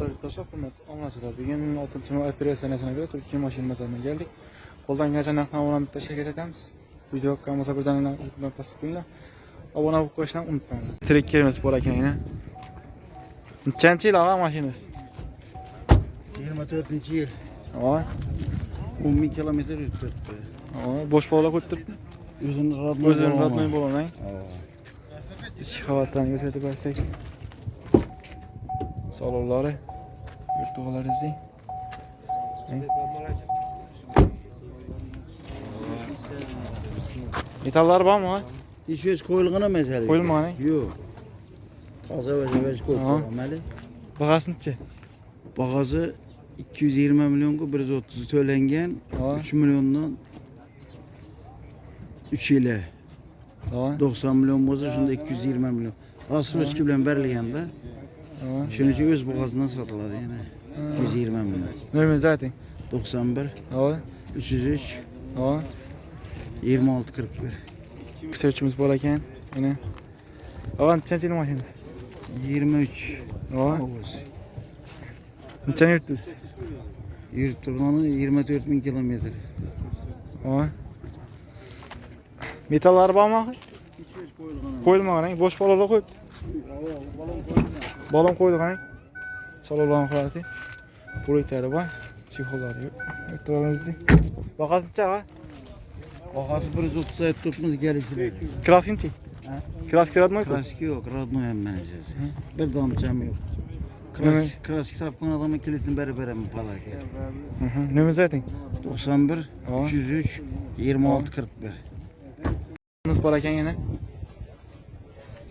Merhabalar arkadaşlar, hürmetli anlaşılar. Bugün 6. operasyonuna göre Türkiye maşin mazarına geldik. Koldan geçen aknavulan teşekkür ederiz. Video kalmasa birden unutmayın, pasıkıyla. Abone olup koşmayı unutmayın. Trek kerimiz bu arada yine. Neçenci yıl ağa maşiniz? 24. yıl. Aa, 10.000 kilometre yürüttü. boş bağla koyduk. Özün radnoy Özün radnoy bolanay. İçki havatlarını gösterip versek. Salonları, yurttuğalar izleyin. Metallar var mı? Hiç öz koyulğuna mesele. Koyulmağını? Yok. Taze ve cevez koyulmalı. Bakasınçı. Bagazı 220 milyon 130 tölengen 3 milyondan 3 ile 90 milyon bozu şunda 220 milyon. Rasroski bilen berliyanda. Şunun için öz bagazından satıladı yani. 220 milyon. Nömrün zaten. 91 303 26 41. Kısa üçümüz bolarken yine. Avan neçenci maşiniz? 23 Ağustos. Neçen yurttu? Yurt turbanı 24.000 kilometre. Metallar var mı? Koyulmagan, boş balonla koyup. Balon koyduk hani. Salonlarını kırardı. Burayı var. Psikolları yok. Ekranımızda. Bakasın çağa. Bagazı 130 ayet tutmuz geliştirir. Kraskinti. Kras kiradın mı? Kraski yok, radno emmeneceğiz. Bir damcam yok. Kras kitapkan adamın kilitini beri mi palar gel. Nömrün zaten. 91 303 26 41. Nasıl parayken yine?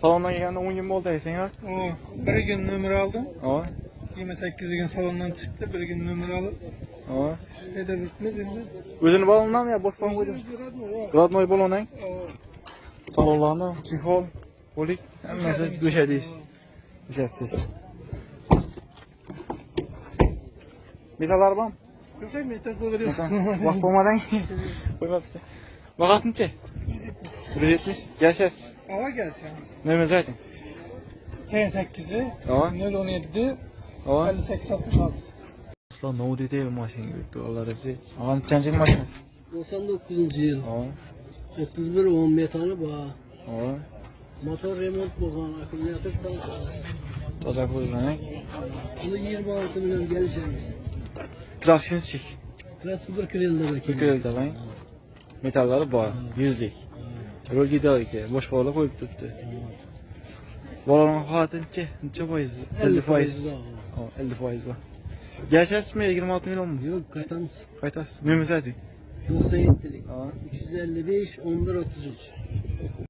Salondan geldiğinde 10 gün oldu sen ya. Bir gün numara aldım. 28 gün salondan çıktı. Bir gün numara alıp. Ne de bitmez şimdi. Özünü balondan mı ya? Boş balon koydum. Radnoy balondan. Salonlarında psihol, polik, hemmesi düşediyiz. Düşediyiz. Metallar var mı? Kırsak metal koyuyor. Bak olmadan koymapsın. Bakasın çe? 170. Yaşas. Hava gelsin. Ne zaten? 88'i. 017'de. 58 66. Asla no dedi maşin gördü. Allah razı. Aman çancın maşin. 99 yıl. 31 10 metanı bağ. Motor remont boğan akümülatör tank. Taza kuzuna. Bunu 26 milyon gelişemiz. Klaskiniz çek. Klasik bir kırıldı bakayım. Fikir de lan. Metalları bağ. Yüzlük. Rol gidiyor ki. Boş bağla koyup tuttu. Balonun hatın neçe faiz? 50 faiz. 50 faiz var. Yaşas mı 26 milyon mu? Yok katamız. Kaytas. Ne mi zaten? 97'lik. 355 11 33.